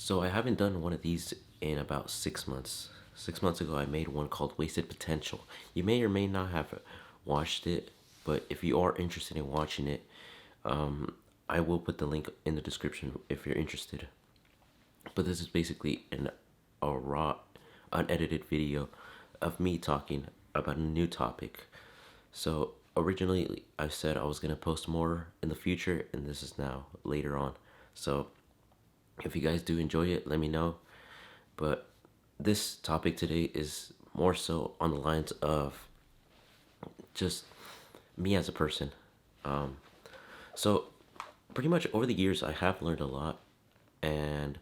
So I haven't done one of these in about 6 months. 6 months ago, I made one called Wasted Potential. You may or may not have watched it, but if you are interested in watching it, I will put the link in the description if you're interested. But this is basically a raw, unedited video of me talking about a new topic. So originally, I said I was gonna post more in the future, and this is now later on. So if you guys do enjoy it, let me know. But this topic today is more so on the lines of just me as a person. Um, so, pretty much over the years, I have learned a lot. And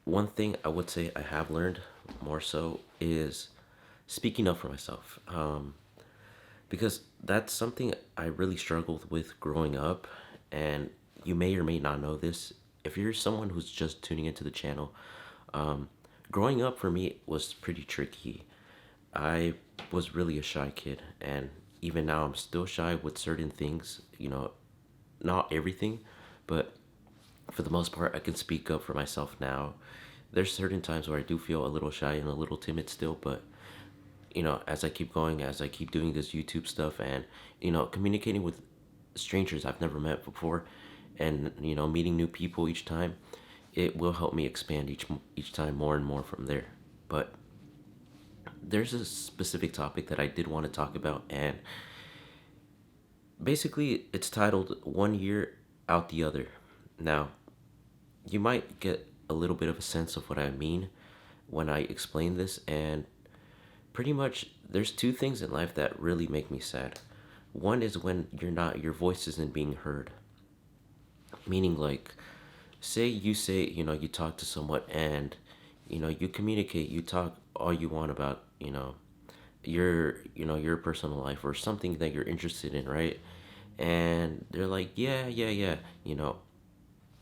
one thing I would say I have learned more so is speaking up for myself. Because that's something I really struggled with growing up. And you may or may not know this. If you're someone who's just tuning into the channel, um, growing up for me was pretty tricky. I was really a shy kid, and even now I'm still shy with certain things, not everything, but for the most part, I can speak up for myself now. There's certain times where I do feel a little shy and a little timid still, but as I keep going, as I keep doing this YouTube stuff and, communicating with strangers I've never met before and, meeting new people each time, it will help me expand each time more and more from there. But there's a specific topic that I did want to talk about, and basically it's titled One Year Out the Other. Now, you might get a little bit of a sense of what I mean when I explain this, and pretty much there's two things in life that really make me sad. One is when your voice isn't being heard. Meaning, like, you talk to someone and, you communicate, you talk all you want about, your personal life or something that you're interested in, right? And they're like, yeah, yeah, yeah,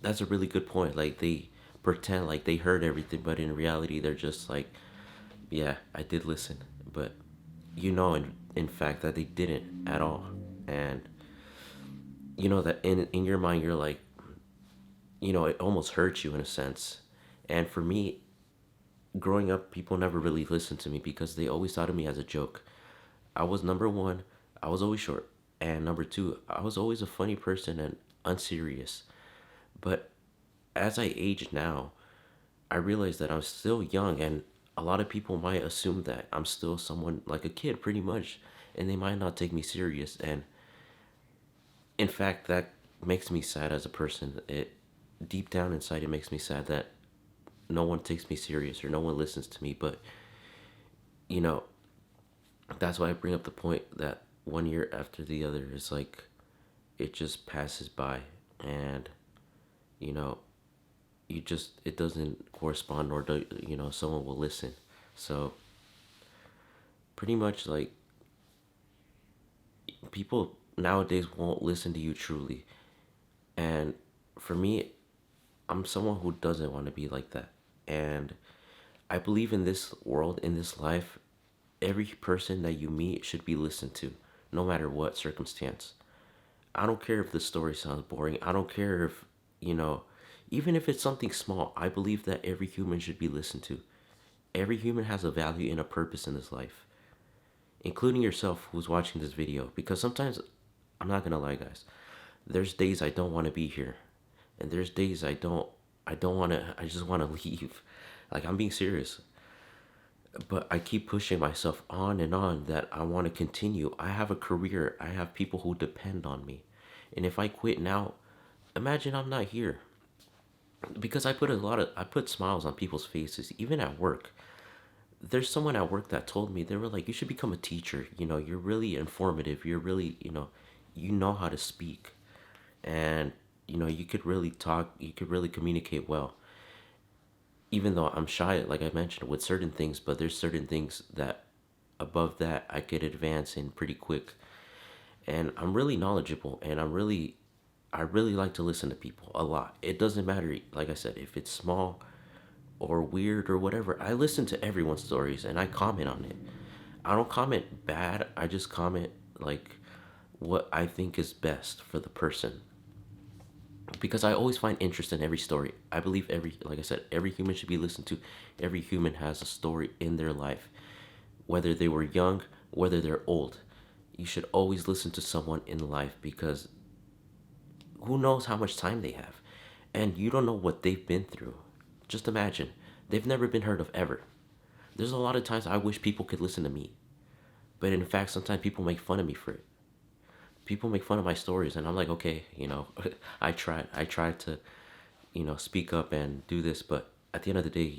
that's a really good point. Like, they pretend like they heard everything, but in reality, they're just like, yeah, I did listen. But, in fact, that they didn't at all. And, that in your mind, you're like, it almost hurts you in a sense. And for me, growing up, people never really listened to me because they always thought of me as a joke. I was number one, I was always short. And number two, I was always a funny person and unserious. But as I age now, I realize that I'm still young, and a lot of people might assume that I'm still someone like a kid, pretty much, and they might not take me serious. And in fact, that makes me sad as a person. It deep down inside, it makes me sad that no one takes me serious or no one listens to me. But you know, that's why I bring up the point that one year after the other is like it just passes by, and you know, it doesn't correspond, or someone will listen. So pretty much, like, people nowadays won't listen to you truly. And for me, I'm someone who doesn't want to be like that. And I believe in this world, in this life, every person that you meet should be listened to, no matter what circumstance. I don't care if the story sounds boring. I don't care if, you know, even if it's something small, I believe that every human should be listened to. Every human has a value and a purpose in this life, including yourself who's watching this video. Because sometimes, I'm not gonna lie, guys, there's days I don't want to be here, and there's days I don't want to. I just want to leave. Like, I'm being serious, but I keep pushing myself on and on that I want to continue. I have a career. I have people who depend on me, and if I quit now, imagine I'm not here. Because I put smiles on people's faces, even at work. There's someone at work that told me, they were like, you should become a teacher. You're really informative. You're really, you know how to speak. And, you could really talk, you could really communicate well. Even though I'm shy, like I mentioned, with certain things, but there's certain things that above that I could advance in pretty quick. And I'm really knowledgeable, and I really like to listen to people a lot. It doesn't matter, like I said, if it's small or weird or whatever. I listen to everyone's stories and I comment on it. I don't comment bad. I just comment like what I think is best for the person. because I always find interest in every story. I believe like I said, every human should be listened to. Every human has a story in their life, whether they were young, whether they're old. You should always listen to someone in life, because who knows how much time they have, and you don't know what they've been through. Just imagine, they've never been heard of ever. There's a lot of times I wish people could listen to me, but in fact, sometimes people make fun of me for it. People make fun of my stories, and I'm like, okay, I tried to, speak up and do this, but at the end of the day,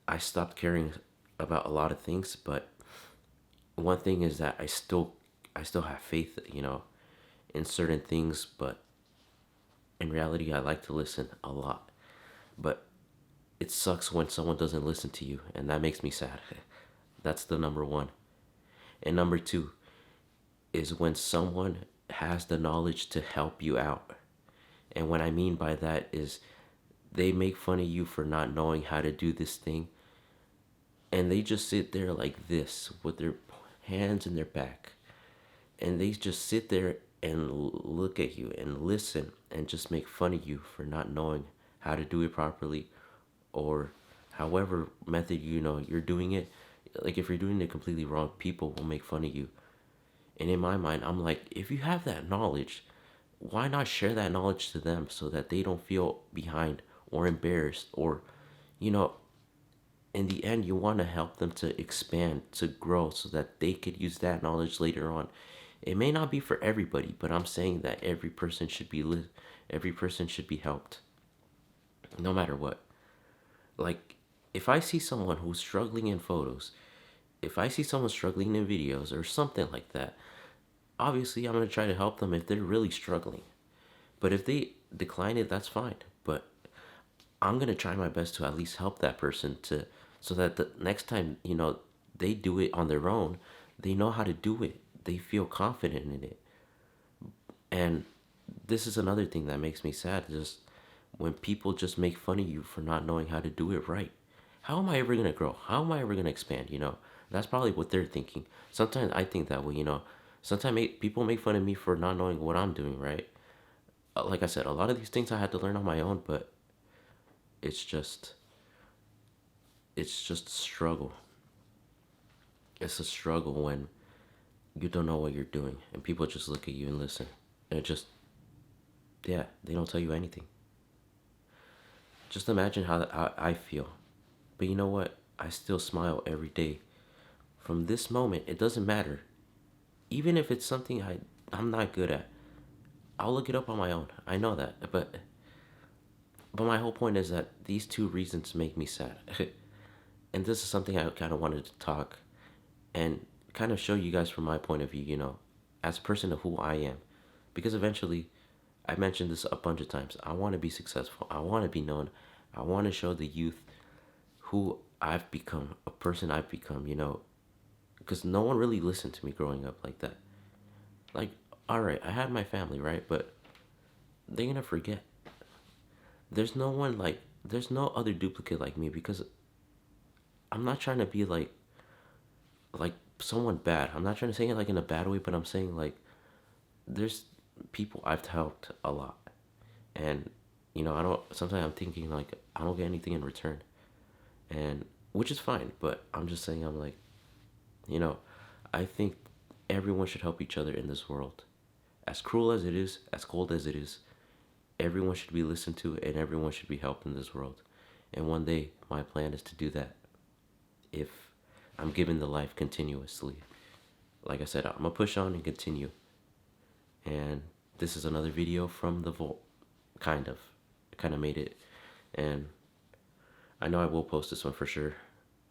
I stopped caring about a lot of things. But one thing is that I still have faith, in certain things, but in reality, I like to listen a lot. But it sucks when someone doesn't listen to you, and that makes me sad. That's the number one. And number two is when someone has the knowledge to help you out. And what I mean by that is they make fun of you for not knowing how to do this thing, and they just sit there like this with their hands in their back, and they just sit there and look at you and listen and just make fun of you for not knowing how to do it properly, or however method you're doing it. Like, if you're doing it completely wrong, people will make fun of you. And in my mind, I'm like, if you have that knowledge, why not share that knowledge to them so that they don't feel behind or embarrassed, or you know in the end, you want to help them to expand, to grow, so that they could use that knowledge later on. It may not be for everybody, but I'm saying that every person should be helped, no matter what. Like, if I see someone who's struggling in photos, if I see someone struggling in videos or something like that, obviously I'm going to try to help them if they're really struggling. But if they decline it, that's fine. But I'm going to try my best to at least help that person, to so that the next time, they do it on their own, they know how to do it. They feel confident in it. And this is another thing that makes me sad, just when people just make fun of you for not knowing how to do it right. How am I ever going to grow? How am I ever going to expand? That's probably what they're thinking. Sometimes I think that way. Sometimes people make fun of me for not knowing what I'm doing right. Like I said, a lot of these things I had to learn on my own, but it's just a struggle. It's a struggle when you don't know what you're doing and people just look at you and listen. And it just, yeah, they don't tell you anything. Just imagine how I feel. But you know what? I still smile every day. From this moment, it doesn't matter. Even if it's something I'm not good at, I'll look it up on my own. I know that. But my whole point is that these two reasons make me sad. And this is something I kind of wanted to talk and kind of show you guys from my point of view, as a person of who I am. Because eventually, I mentioned this a bunch of times, I want to be successful. I want to be known. I want to show the youth who I've become, a person I've become, because no one really listened to me growing up like that. Like, all right, I had my family, right? But they're going to forget. There's no other duplicate like me, because I'm not trying to be like someone bad. I'm not trying to say it like in a bad way, but I'm saying like there's people I've helped a lot. And I don't sometimes I'm thinking like I don't get anything in return. And which is fine, but I'm just saying, I'm like, you know, I think everyone should help each other in this world. As cruel as it is, as cold as it is, everyone should be listened to and everyone should be helped in this world. And one day, my plan is to do that if I'm given the life continuously. Like I said, I'm going to push on and continue. And this is another video from the vault. Kind of. I kind of made it. And I know I will post this one for sure.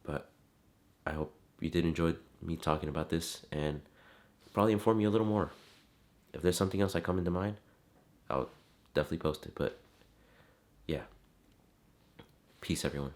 But I hope you did enjoy me talking about this and probably inform you a little more. If there's something else I come into mind, I'll definitely post it. But yeah. Peace, everyone.